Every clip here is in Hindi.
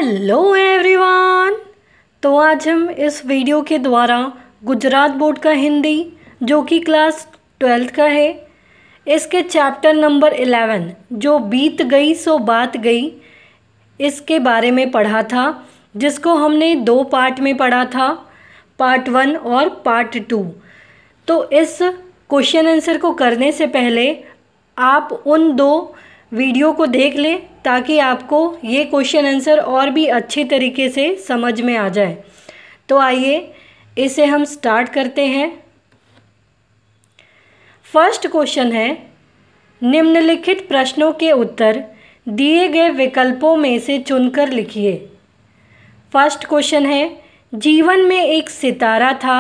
Hello everyone. तो आज हम इस वीडियो के द्वारा गुजरात बोर्ड का हिंदी जो कि क्लास 12th का है, इसके चैप्टर नंबर 11 जो बीत गई सो बात गई, इसके बारे में पढ़ा था, जिसको हमने 2 पार्ट में पढ़ा था, पार्ट 1 और पार्ट 2। तो इस क्वेश्चन आंसर को करने से पहले आप उन 2 वीडियो को देख लें ताकि आपको ये क्वेश्चन आंसर और भी अच्छे तरीके से समझ में आ जाए। तो आइए इसे हम स्टार्ट करते हैं। फर्स्ट क्वेश्चन है, निम्नलिखित प्रश्नों के उत्तर दिए गए विकल्पों में से चुनकर लिखिए। फर्स्ट क्वेश्चन है, जीवन में एक सितारा था।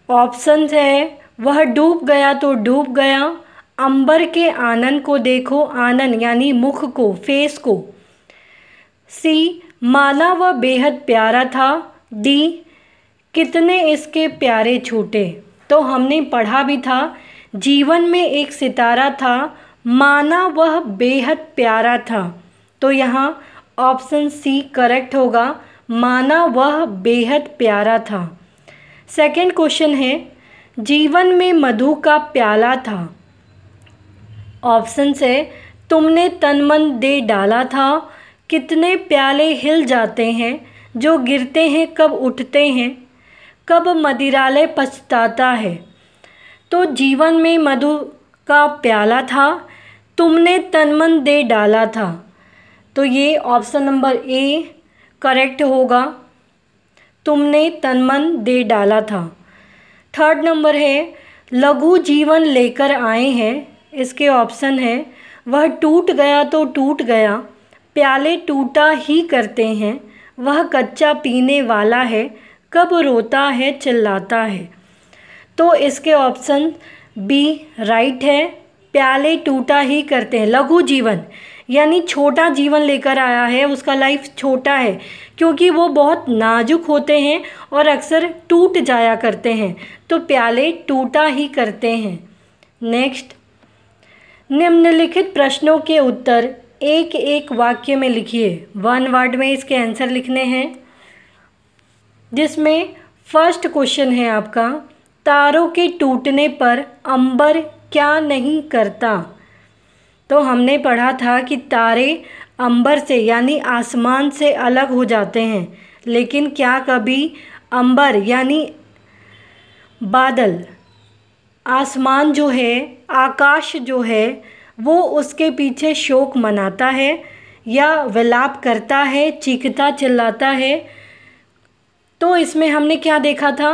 ऑप्शंस है, वह डूब गया तो डूब गया, अंबर के आनन को देखो, आनन यानी मुख को, फेस को। सी, माना वह बेहद प्यारा था। डी, कितने इसके प्यारे छूटे। तो हमने पढ़ा भी था, जीवन में एक सितारा था, माना वह बेहद प्यारा था। तो यहाँ ऑप्शन सी करेक्ट होगा, माना वह बेहद प्यारा था। सेकंड क्वेश्चन है, जीवन में मधु का प्याला था। ऑप्शन से, तुमने तन मन दे डाला था, कितने प्याले हिल जाते हैं, जो गिरते हैं कब उठते हैं, कब मदिरालय पछताता है। तो जीवन में मधु का प्याला था, तुमने तन मन दे डाला था। तो ये ऑप्शन नंबर ए करेक्ट होगा, तुमने तन मन दे डाला था। थर्ड नंबर है, लघु जीवन लेकर आए हैं। इसके ऑप्शन है, वह टूट गया तो टूट गया, प्याले टूटा ही करते हैं, वह कच्चा पीने वाला है, कब रोता है चिल्लाता है। तो इसके ऑप्शन बी राइट है, प्याले टूटा ही करते हैं। लघु जीवन यानी छोटा जीवन लेकर आया है, उसका लाइफ छोटा है क्योंकि वो बहुत नाजुक होते हैं और अक्सर टूट जाया करते हैं, तो प्याले टूटा ही करते हैं। नेक्स्ट, निम्नलिखित प्रश्नों के उत्तर एक एक वाक्य में लिखिए। 1 वर्ड में इसके आंसर लिखने हैं, जिसमें फर्स्ट क्वेश्चन है आपका, तारों के टूटने पर अंबर क्या नहीं करता। तो हमने पढ़ा था कि तारे अंबर से यानी आसमान से अलग हो जाते हैं, लेकिन क्या कभी अंबर यानी बादल, आसमान जो है, आकाश जो है, वो उसके पीछे शोक मनाता है या विलाप करता है, चीखता चिल्लाता है। तो इसमें हमने क्या देखा था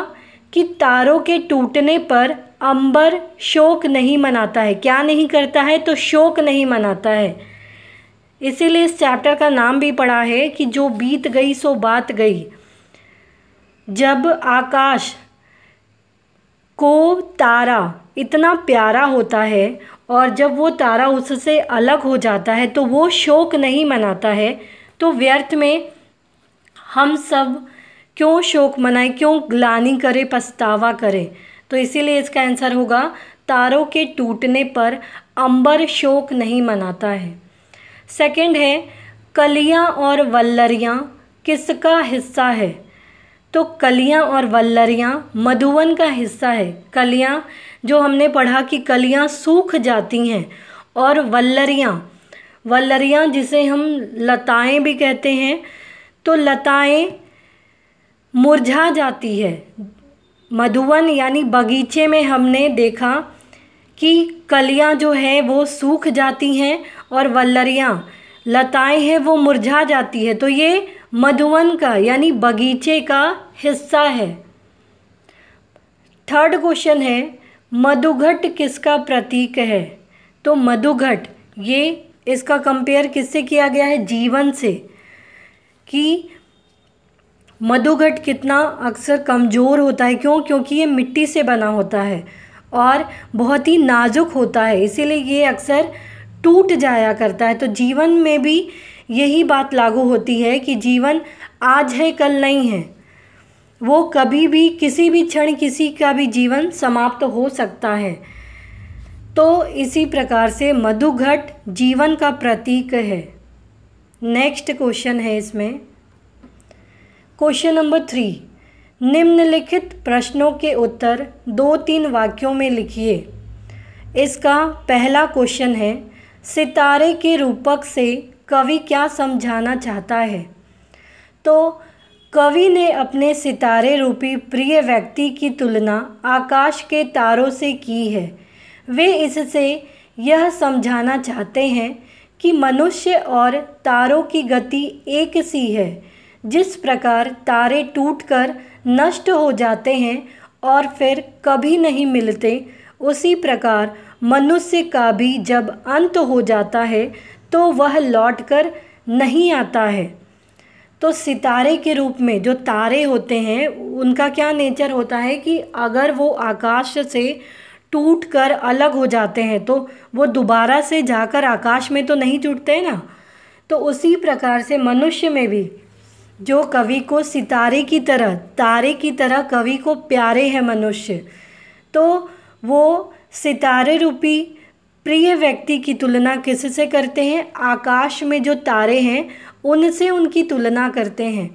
कि तारों के टूटने पर अंबर शोक नहीं मनाता है। क्या नहीं करता है? तो शोक नहीं मनाता है। इसीलिए इस चैप्टर का नाम भी पढ़ा है कि जो बीत गई सो बात गई। जब आकाश को तारा इतना प्यारा होता है और जब वो तारा उससे अलग हो जाता है तो वो शोक नहीं मनाता है, तो व्यर्थ में हम सब क्यों शोक मनाएं, क्यों ग्लानि करें, पछतावा करें। तो इसीलिए इसका आंसर होगा, तारों के टूटने पर अंबर शोक नहीं मनाता है। सेकंड है, कलियां और वल्लरियां किसका हिस्सा है। तो कलियां और वल्लरियां मधुवन का हिस्सा है। कलियां जो हमने पढ़ा कि कलियां सूख जाती हैं, और वल्लरियां जिसे हम लताएं भी कहते हैं, तो लताएं मुरझा जाती है। मधुवन यानी बगीचे में हमने देखा कि कलियां जो है वो सूख जाती हैं और वल्लरियां लताएं हैं वो मुरझा जाती है। तो ये मधुवन का यानी बगीचे का हिस्सा है। थर्ड क्वेश्चन है, मधुघट किसका प्रतीक है। तो मधुघट, ये इसका कंपेयर किससे किया गया है? जीवन से, कि मधुघट कितना अक्सर कमज़ोर होता है। क्यों? क्योंकि ये मिट्टी से बना होता है और बहुत ही नाजुक होता है, इसीलिए ये अक्सर टूट जाया करता है। तो जीवन में भी यही बात लागू होती है कि जीवन आज है कल नहीं है, वो कभी भी किसी भी क्षण किसी का भी जीवन समाप्त हो सकता है। तो इसी प्रकार से मधुघट जीवन का प्रतीक है। नेक्स्ट क्वेश्चन है इसमें, क्वेश्चन नंबर 3, निम्नलिखित प्रश्नों के उत्तर 2-3 वाक्यों में लिखिए। इसका पहला क्वेश्चन है, सितारे के रूपक से कवि क्या समझाना चाहता है? तो कवि ने अपने सितारे रूपी प्रिय व्यक्ति की तुलना आकाश के तारों से की है। वे इससे यह समझाना चाहते हैं कि मनुष्य और तारों की गति एक सी है। जिस प्रकार तारे टूटकर नष्ट हो जाते हैं और फिर कभी नहीं मिलते, उसी प्रकार मनुष्य का भी जब अंत हो जाता है तो वह लौटकर नहीं आता है। तो सितारे के रूप में जो तारे होते हैं उनका क्या नेचर होता है कि अगर वो आकाश से टूटकर अलग हो जाते हैं तो वो दोबारा से जाकर आकाश में तो नहीं जुड़ते ना। तो उसी प्रकार से मनुष्य में भी जो कवि को सितारे की तरह, तारे की तरह कवि को प्यारे हैं मनुष्य, तो वो सितारे रूपी प्रिय व्यक्ति की तुलना किससे करते हैं? आकाश में जो तारे हैं उनसे उनकी तुलना करते हैं।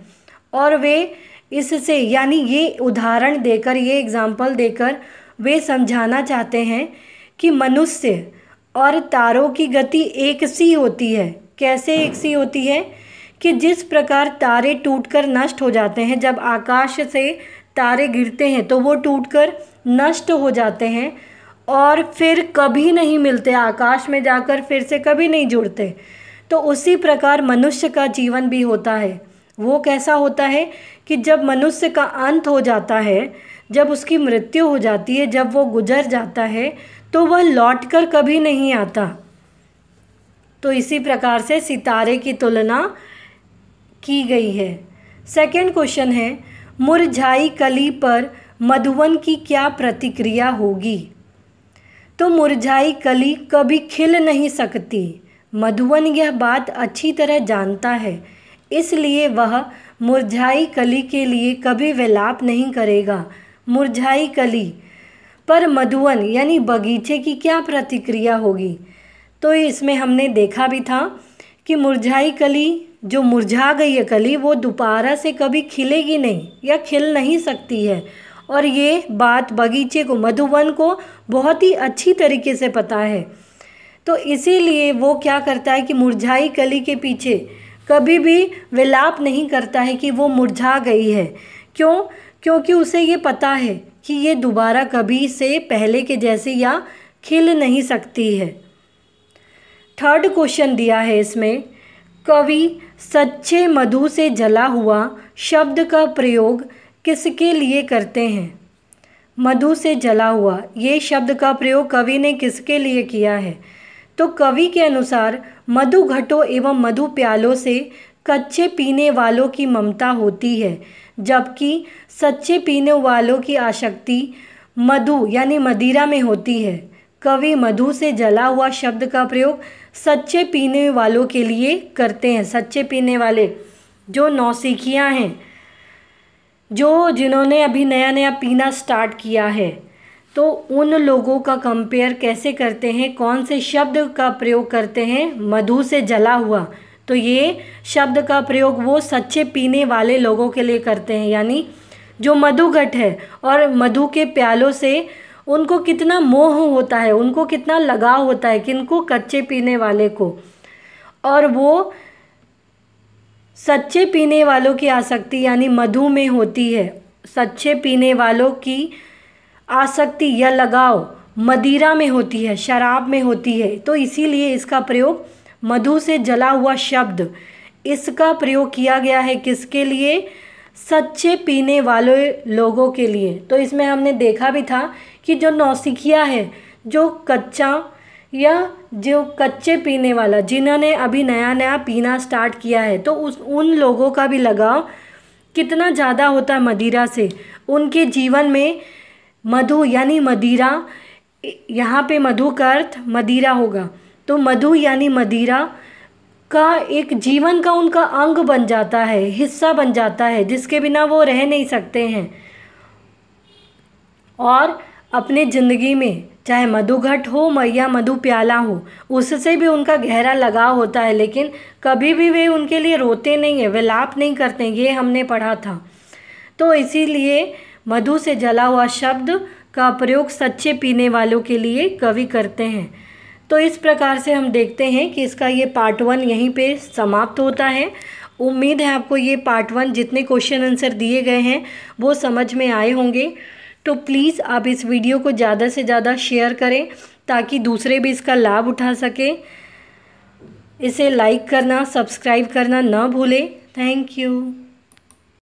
और वे इससे यानी ये उदाहरण देकर, ये एग्जाम्पल देकर वे समझाना चाहते हैं कि मनुष्य और तारों की गति एक सी होती है। कैसे एक सी होती है? कि जिस प्रकार तारे टूटकर नष्ट हो जाते हैं, जब आकाश से तारे गिरते हैं तो वो टूटकर नष्ट हो जाते हैं और फिर कभी नहीं मिलते, आकाश में जाकर फिर से कभी नहीं जुड़ते। तो उसी प्रकार मनुष्य का जीवन भी होता है। वो कैसा होता है कि जब मनुष्य का अंत हो जाता है, जब उसकी मृत्यु हो जाती है, जब वो गुजर जाता है, तो वह लौटकर कभी नहीं आता। तो इसी प्रकार से सितारे की तुलना की गई है। सेकंड क्वेश्चन है, मुरझाई कली पर मधुवन की क्या प्रतिक्रिया होगी? तो मुरझाई कली कभी खिल नहीं सकती। मधुवन यह बात अच्छी तरह जानता है, इसलिए वह मुरझाई कली के लिए कभी विलाप नहीं करेगा। मुरझाई कली पर मधुवन यानी बगीचे की क्या प्रतिक्रिया होगी? तो इसमें हमने देखा भी था कि मुरझाई कली, जो मुरझा गई है कली, वो दोबारा से कभी खिलेगी नहीं या खिल नहीं सकती है। और ये बात बगीचे को, मधुवन को बहुत ही अच्छी तरीके से पता है। तो इसीलिए वो क्या करता है कि मुरझाई कली के पीछे कभी भी विलाप नहीं करता है कि वो मुरझा गई है। क्यों? क्योंकि उसे ये पता है कि ये दोबारा कभी से पहले के जैसे या खिल नहीं सकती है। थर्ड क्वेश्चन दिया है इसमें, कवि सच्चे मधु से जला हुआ शब्द का प्रयोग किसके लिए करते हैं? मधु से जला हुआ, ये शब्द का प्रयोग कवि ने किसके लिए किया है? तो कवि के अनुसार मधु घटों एवं मधु प्यालों से कच्चे पीने वालों की ममता होती है, जबकि सच्चे पीने वालों की आसक्ति मधु यानी मदिरा में होती है। कवि मधु से जला हुआ शब्द का प्रयोग सच्चे पीने वालों के लिए करते हैं। सच्चे पीने वाले जो नौसिखियाँ हैं, जो जिन्होंने अभी नया नया पीना स्टार्ट किया है, तो उन लोगों का कंपेयर कैसे करते हैं, कौन से शब्द का प्रयोग करते हैं? मधु से जला हुआ। तो ये शब्द का प्रयोग वो सच्चे पीने वाले लोगों के लिए करते हैं, यानी जो मधुघट है और मधु के प्यालों से उनको कितना मोह होता है, उनको कितना लगाव होता है, किनको? कच्चे पीने वाले को। और वो सच्चे पीने वालों की आसक्ति यानी मधु में होती है। सच्चे पीने वालों की आसक्ति या लगाव मदिरा में होती है, शराब में होती है। तो इसीलिए इसका प्रयोग मधु से जला हुआ शब्द, इसका प्रयोग किया गया है किसके लिए? सच्चे पीने वाले लोगों के लिए। तो इसमें हमने देखा भी था कि जो नौसिखिया है, जो कच्चा या जो कच्चे पीने वाला, जिन्होंने अभी नया नया पीना स्टार्ट किया है, तो उन लोगों का भी लगाव कितना ज़्यादा होता है मदिरा से। उनके जीवन में मधु यानी मदिरा, यहाँ पे मधु का अर्थ मदिरा होगा, तो मधु यानी मदिरा का एक जीवन का उनका अंग बन जाता है, हिस्सा बन जाता है, जिसके बिना वो रह नहीं सकते हैं। और अपने ज़िंदगी में, चाहे मधुघट हो या मधु प्याला हो, उससे भी उनका गहरा लगाव होता है, लेकिन कभी भी वे उनके लिए रोते नहीं हैं, विलाप नहीं करते हैं, ये हमने पढ़ा था। तो इसीलिए मधु से जला हुआ शब्द का प्रयोग सच्चे पीने वालों के लिए कवि करते हैं। तो इस प्रकार से हम देखते हैं कि इसका ये पार्ट 1 यहीं पे समाप्त होता है। उम्मीद है आपको ये पार्ट 1 जितने क्वेश्चन आंसर दिए गए हैं वो समझ में आए होंगे। तो प्लीज़ आप इस वीडियो को ज़्यादा से ज़्यादा शेयर करें ताकि दूसरे भी इसका लाभ उठा सकें। इसे लाइक करना, सब्सक्राइब करना ना भूलें। Thank you.